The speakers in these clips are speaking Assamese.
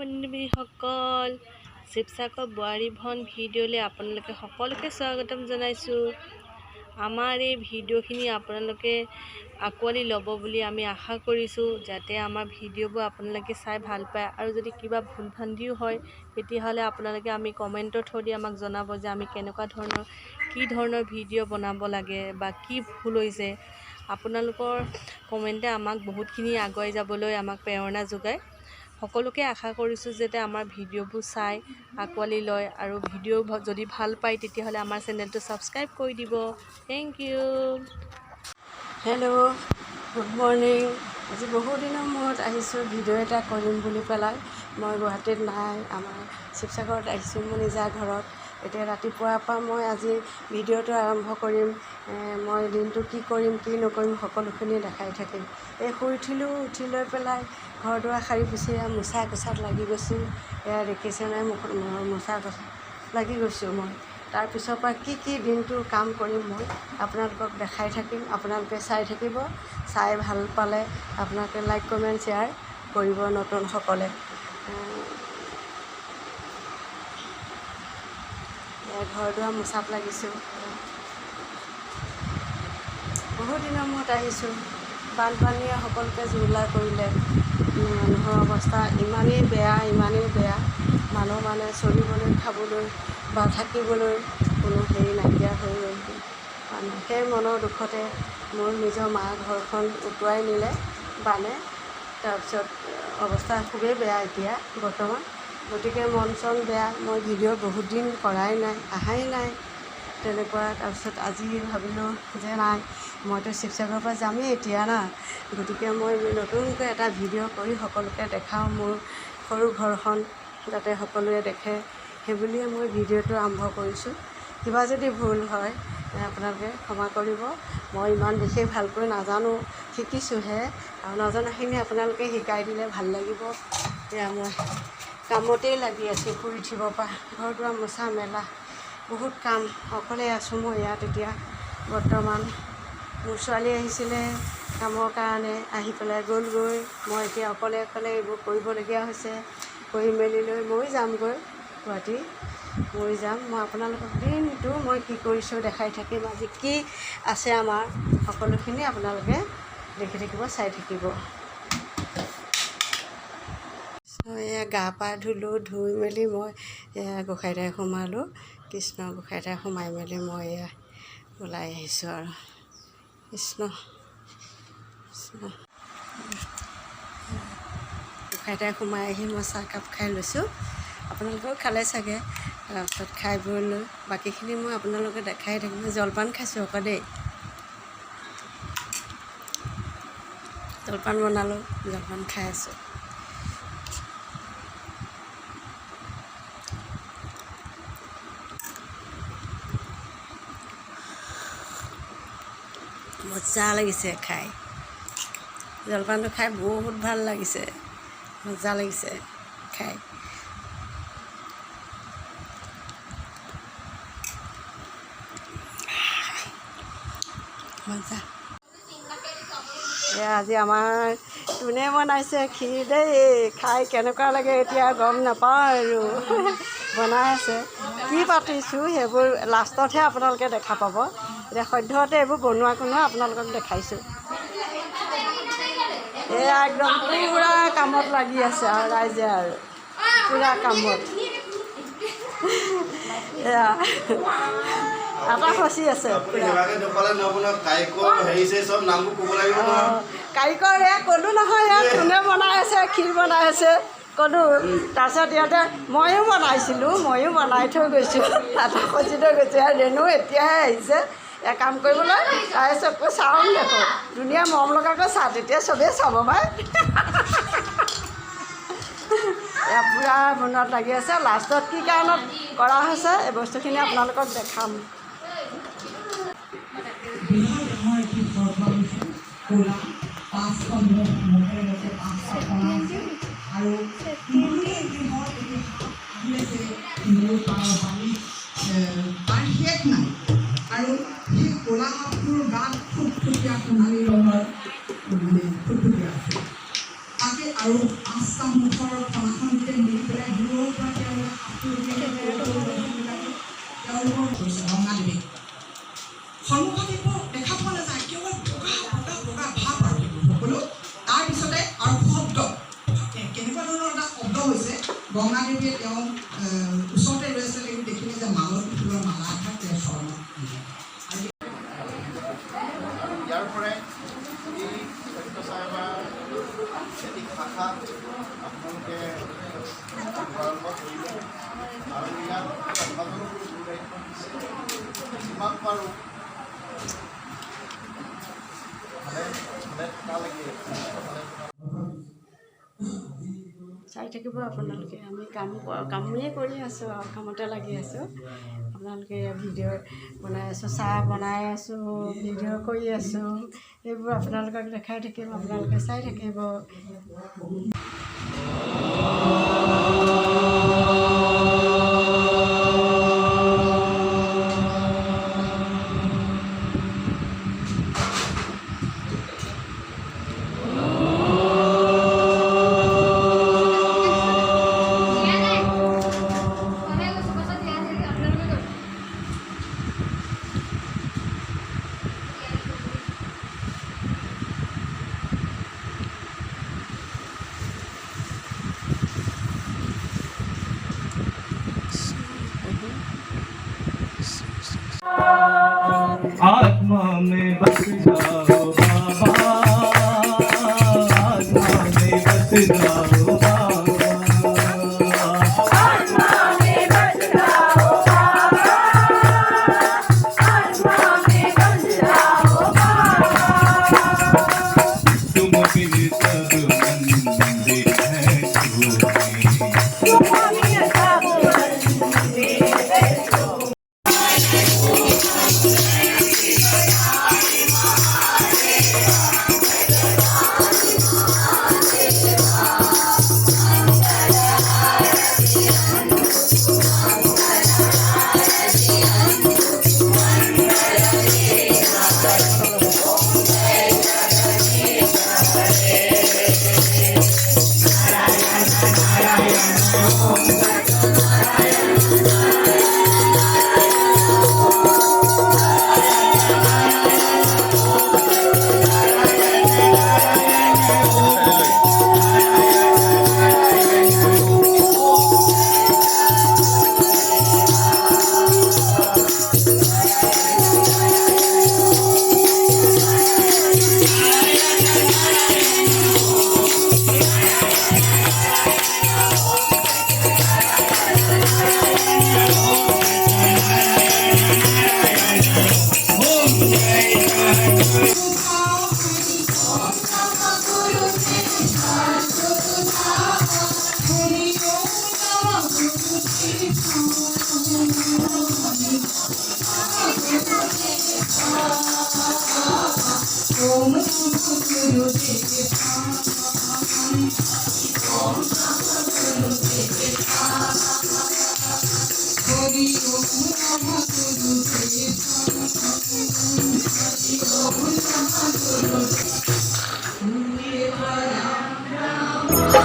বন্ধুসকল, শিৱসাগৰ বোৱাৰী ভন ভিডিঅ'লৈ আপোনালোকে সকলোকে স্বাগতম জনাইছোঁ। আমাৰ এই ভিডিঅ'খিনি আপোনালোকে আঁকোৱালি ল'ব বুলি আমি আশা কৰিছোঁ, যাতে আমাৰ ভিডিঅ'বোৰ আপোনালোকে চাই ভাল পায়। আৰু যদি কিবা ভুল ভ্ৰান্তিও হয় তেতিয়াহ'লে আপোনালোকে আমি কমেণ্টত থৈ দি আমাক জনাব যে আমি কেনেকুৱা ধৰণৰ কি ধৰণৰ ভিডিঅ' বনাব লাগে বা কি ভুল হৈছে। আপোনালোকৰ কমেণ্টে আমাক বহুতখিনি আগুৱাই যাবলৈ আমাক প্ৰেৰণা যোগায়। সকলোকে আশা কৰিছোঁ যাতে আমাৰ ভিডিঅ'বোৰ চাই আঁকোৱালি লয় আৰু ভিডিঅ' যদি ভাল পায় তেতিয়াহ'লে আমাৰ চেনেলটো ছাবস্ক্ৰাইব কৰি দিব। Thank you. Hello', good morning. আজি বহুত দিনৰ মূৰত আহিছোঁ ভিডিঅ' এটা কৰিম বুলি পেলাই। মই গুৱাহাটীত নাই, আমাৰ শিৱসাগৰত আহিছোঁ মোৰ নিজা ঘৰত। এতিয়া ৰাতিপুৱাৰ পৰা মই আজি ভিডিঅ'টো আৰম্ভ কৰিম। মই দিনটো কি কৰিম কি নকৰিম সকলোখিনি দেখাই থাকিম। এই শুই উঠিলোঁ, উঠি লৈ পেলাই ঘৰ দুৱাৰ সাৰি পুচি মোচা কোচাত লাগি গৈছোঁ। এয়া দেখিছেনে মোচা কোচাত লাগি গৈছোঁ মই। তাৰপিছৰ পৰা কি দিনটোৰ কাম কৰিম মই আপোনালোকক দেখাই থাকিম। আপোনালোকে চাই থাকিব। চাই ভাল পালে আপোনালোকে লাইক কমেণ্ট শ্বেয়াৰ কৰিব নতুনসকলে। ঘৰ দুৱাৰ মোচাত লাগিছোঁ। বহুত দিনৰ মূৰত আহিছোঁ। বানপানীয়ে সকলোকে জুৰুলা কৰিলে। মানুহৰ অৱস্থা ইমানেই বেয়া। মানুহ মানে চলিবলৈ খাবলৈ বা থাকিবলৈ কোনো হেৰি নাইকিয়া হৈ গ'ল। সেই মনৰ দুখতে মোৰ নিজৰ মা ঘৰখন উটুৱাই নিলে বানে। তাৰপিছত অৱস্থা খুবেই বেয়া এতিয়া বৰ্তমান। গতিকে মন চন বেয়া। মই ভিডিঅ' বহুত দিন কৰাই নাই, আহাই নাই তেনেকুৱা। তাৰপিছত আজি ভাবিলোঁ যে নাই, মইতো শিৱসাগৰৰ পৰা যামেই এতিয়া না, গতিকে মই নতুনকৈ এটা ভিডিঅ' কৰি সকলোকে দেখাওঁ মোৰ সৰু ঘৰখন, যাতে সকলোৱে দেখে। সেইবুলিয়ে মই ভিডিঅ'টো আৰম্ভ কৰিছোঁ। কিবা যদি ভুল হয় আপোনালোকে ক্ষমা কৰিব। মই ইমান বিশেষ ভালকৈ নাজানো, শিকিছোঁহে। আৰু নজনাখিনি আপোনালোকে শিকাই দিলে ভাল লাগিব। এয়া মই কামতেই লাগি আছোঁ শুই উঠিবৰ পৰা। ঘৰ দুৱাৰ মোচা মেলা বহুত কাম। অকলে আছোঁ মই ইয়াত এতিয়া বৰ্তমান। মোৰ ছোৱালী আহিছিলে কামৰ কাৰণে, আহি পেলাই গ'লগৈ। মই এতিয়া অকলে এইবোৰ কৰিবলগীয়া হৈছে। কৰি মেলি লৈ মই যামগৈ গুৱাহাটী, মই যাম। মই আপোনালোকক দিনটো মই কি কৰিছোঁ দেখাই থাকিম। আজি কি আছে আমাৰ সকলোখিনি আপোনালোকে দেখি থাকিব, চাই থাকিব। এয়া গা পা ধুলোঁ, ধুই মেলি মই এয়া গোঁসাইঠাই সোমালোঁ। কৃষ্ণ গোঁসাইঠাই সোমাই মেলি মই এয়া ওলাই আহিছোঁ আৰু কৃষ্ণ গোঁসাইঠাই সোমাই আহি মই চাহকাপ খাই লৈছোঁ। আপোনালোকেও খালে চাগে। তাৰপিছত খাই বৈ লৈ বাকীখিনি মই আপোনালোকে দেখাই থাকিম। জলপান খাইছোঁ আকৌ দেই। জলপান বনালোঁ, জলপান খাই আছোঁ। মজা লাগিছে খাই। জলপানটো খাই বহুত ভাল লাগিছে, মজা লাগিছে খাই। মজা। এয়া আজি আমাৰ কোনে বনাইছে খীৰ দেই। খাই কেনেকুৱা লাগে এতিয়া গম নাপাওঁ আৰু বনাই আছে। কি পাতিছোঁ সেইবোৰ লাষ্টতহে আপোনালোকে দেখা পাব। এতিয়া সদ্যহতে এইবোৰ বনোৱা আপোনালোকক দেখাইছোঁ। এয়া একদম পূৰা কামত লাগি আছে আৰু ৰাইজে আৰু পূৰা কামত। এয়া আটা খচি আছে। কাৰিকৰ এয়া ক'লোঁ নহয়, ইয়াত কোনে বনাই আছে, খীৰ বনাই আছে ক'লোঁ। তাৰপিছত ইয়াতে ময়ো বনাই থৈ গৈছোঁ, আটা খচি থৈ গৈছোঁ। আৰু ৰেণু এতিয়াহে আহিছে এয়া কাম কৰিবলৈ। তাৰপিছত চাওঁ দেখোন ধুনীয়া মৰম লগাকৈ চাহ, তেতিয়া চবেই চাব পাই। এয়া পূৰা বনোৱাত লাগি আছে। লাষ্টত কি কাৰণত কৰা হৈছে এই বস্তুখিনি আপোনালোকক দেখাম। শেষ নাই। আৰু সেই ক'লা সাপটোৰ গাত ফুটফুটীয়া সোণালী ৰঙৰ ফুটফুটীয়া আছে তাকে। আৰু 5টা মুখৰ ফলাখনতে মিলি হৈছে গংগাদেৱীয়ে তেওঁ ওচৰতে ৰৈ আছে কিন্তু দেখিলে যে মালতী ফুলৰ মালা এভাগ তেওঁৰ চৰণত দিলে। ইয়াৰ পৰাই এই সত্যসাই বা এটি শাখা আপোনালোকে আৰম্ভ কৰিলে আৰু ইয়াত সমাজৰো গুৰু দায়িত্ব দিছে যিমান পাৰোঁ তালৈকে চাই থাকিব আপোনালোকে। আমি কামেই কৰি আছোঁ আৰু কামতে লাগি আছোঁ। আপোনালোকে ভিডিঅ' বনাই আছোঁ, চাহ বনাই আছোঁ, ভিডিঅ' কৰি আছোঁ, এইবোৰ আপোনালোকক দেখাই থাকিম, আপোনালোকে চাই থাকিব। आत्मा में बस जाओ बाबा, आत्मा में बस जाओ बाबा, आत्मा में बस जाओ बाबा, आत्मा में बस जाओ बाबा। तुम बिन सब मंदिर है सोने, तुम बिन सब मंदिर है सोने।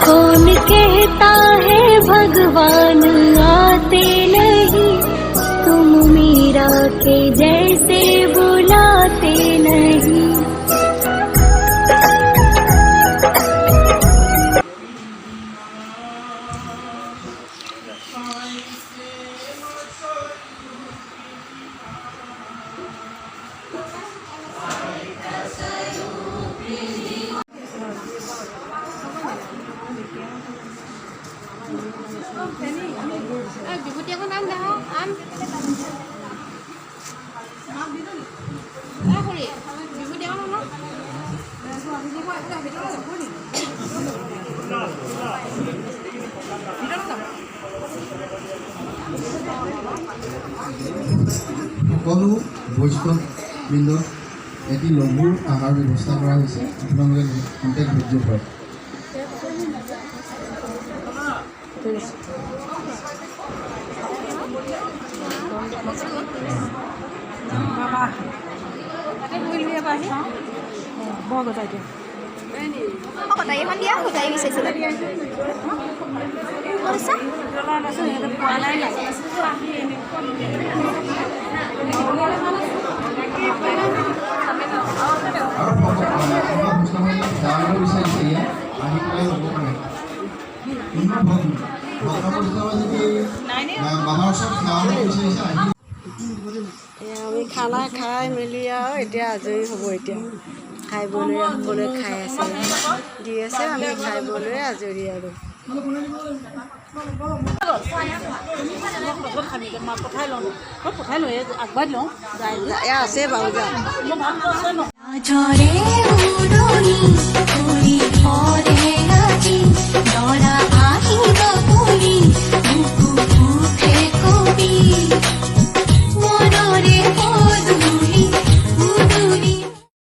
कौन कहता है भगवान आते नहीं, तुम मीरा के जैसे बुलाते नहीं। বিভূতি এখন আন দেখ আন খুৰী বিভূতি এখন আন সকলো বৈষ্ণৱবৃন্দ এটি লঘু আহাৰ ব্যৱস্থা কৰা হৈছে। আপোনালোকে কণ্টেক্ট ভিডিঅ' কৰে। কটাৰীখন দিয়া কটাৰী বিচাৰিছিলে আৰু বৈষ্ণৱ গাঁৱলৈ বিচাৰিছে ইয়াত আহি পেলাই ল'ব পাৰে। বাবাৰ ওচৰত সেৱা কৰিব বিচাৰিছে আমি খানা খাই মেলি আৰু এতিয়া আজৰি হ'ব এতিয়া খাই বৈ সকলোৱে খাই আছে দি আছে আমি খাই বৈ আজৰি আৰু আছে বাৰু যা